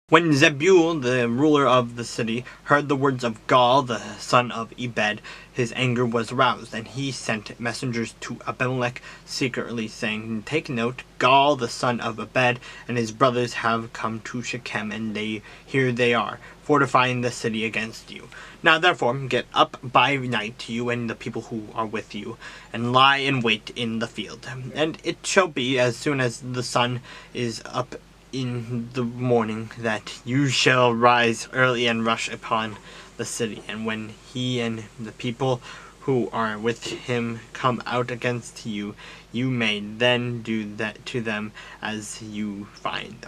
When Zebul, the ruler of the city, heard the words of Gaal, the son of Ebed, his anger was aroused, and he sent messengers to Abimelech secretly, saying, "Take note, Gaal, the son of Ebed, and his brothers have come to Shechem, and here they are, fortifying the city against you. Now therefore get up by night, you and the people who are with you, and lie in wait in the field. And it shall be, as soon as the sun is up in the morning, that you shall rise early and rush upon the city. And when he and the people who are with him come out against you, you may then do that to them as you find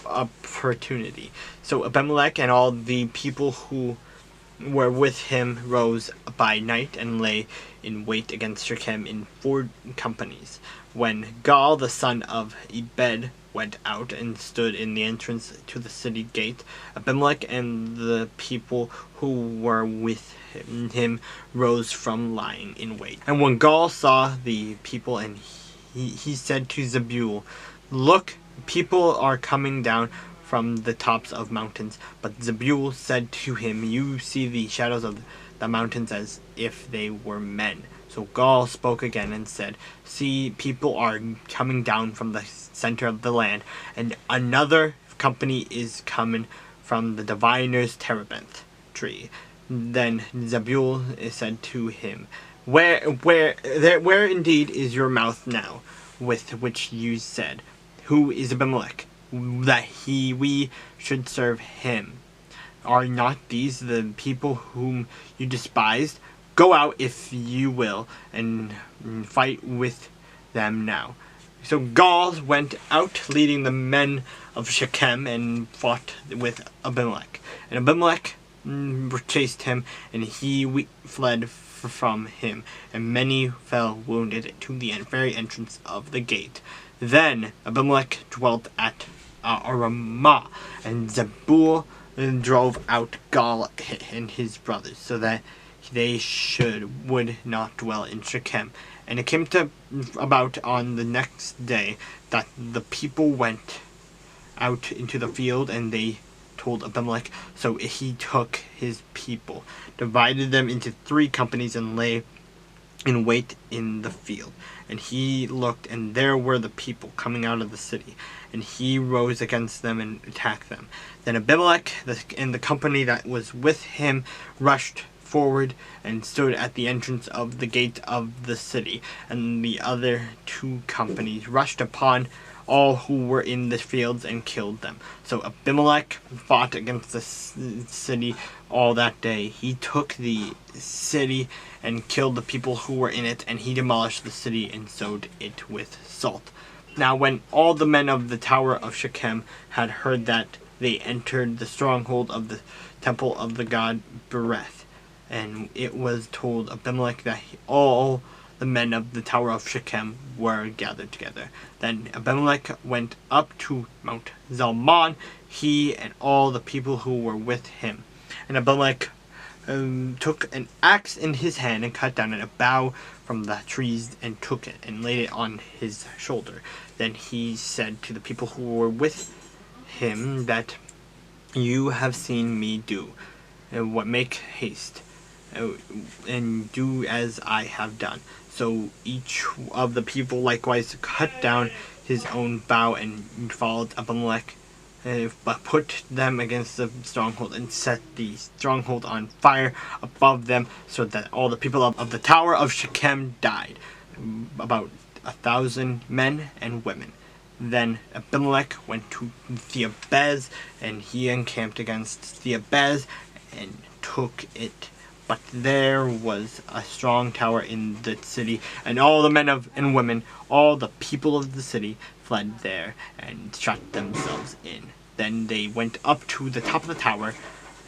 opportunity." So Abimelech and all the people who were with him rose by night and lay in wait against Shechem in 4 companies. When Gaal, the son of Ebed, went out and stood in the entrance to the city gate, Abimelech and the people who were with him rose from lying in wait. And when Gaal saw the people, and he said to Zebul, "Look, people are coming down from the tops of mountains." But Zebul said to him, "You see the shadows of the mountains as if they were men." So Gaal spoke again and said, "See, people are coming down from the center of the land, and another company is coming from the diviner's terebinth tree." Then Zebul said to him, Where indeed is your mouth now, with which you said, 'Who is Abimelech, that we should serve him?' Are not these the people whom you despised? Go out, if you will, and fight with them now." So Gaal went out, leading the men of Shechem, and fought with Abimelech. And Abimelech chased him, and he fled from him, and many fell wounded to the very entrance of the gate. Then Abimelech dwelt at Ramah, and Zebul drove out Gaal and his brothers, so that they would not dwell in Shechem. And it came about on the next day that the people went out into the field, and they told Abimelech. So he took his people, divided them into 3 companies, and lay in wait in the field. And he looked, and there were the people coming out of the city, and he rose against them and attacked them. Then Abimelech and the company that was with him rushed forward and stood at the entrance of the gate of the city, and the other 2 companies rushed upon all who were in the fields and killed them. So Abimelech fought against the city all that day. He took the city and killed the people who were in it, and he demolished the city and sowed it with salt. Now when all the men of the tower of Shechem had heard that, they entered the stronghold of the temple of the god Bereth. And it was told Abimelech that all the men of the tower of Shechem were gathered together. Then Abimelech went up to Mount Zalmon, he and all the people who were with him. And Abimelech took an axe in his hand and cut down a bough from the trees and took it and laid it on his shoulder. Then he said to the people who were with him that, "You have seen me do, make haste, and do as I have done." So each of the people likewise cut down his own bough and followed Abimelech, but put them against the stronghold and set the stronghold on fire above them, so that all the people of the tower of Shechem died, about 1,000 men and women. Then Abimelech went to Thebez, and he encamped against Thebez and took it. But there was a strong tower in the city, and all the men and women, all the people of the city, fled there and shut themselves in. Then they went up to the top of the tower.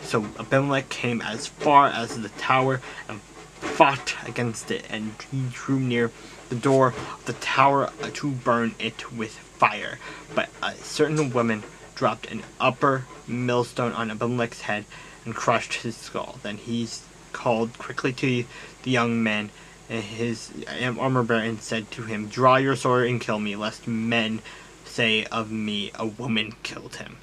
So Abimelech came as far as the tower and fought against it, and he drew near the door of the tower to burn it with fire. But a certain woman dropped an upper millstone on Abimelech's head and crushed his skull. Then he called quickly to the young man, his armor-bearer, and said to him, "Draw your sword and kill me, lest men say of me, 'A woman killed him.'"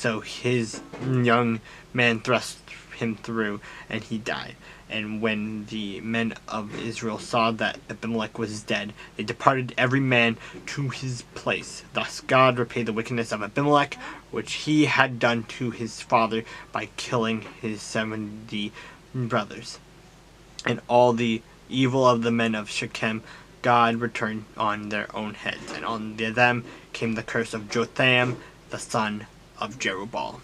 So his young man thrust him through, and he died. And when the men of Israel saw that Abimelech was dead, they departed every man to his place. Thus God repaid the wickedness of Abimelech, which he had done to his father by killing his 70 brothers. And all the evil of the men of Shechem God returned on their own heads, and on them came the curse of Jotham, the son of Jerubbaal.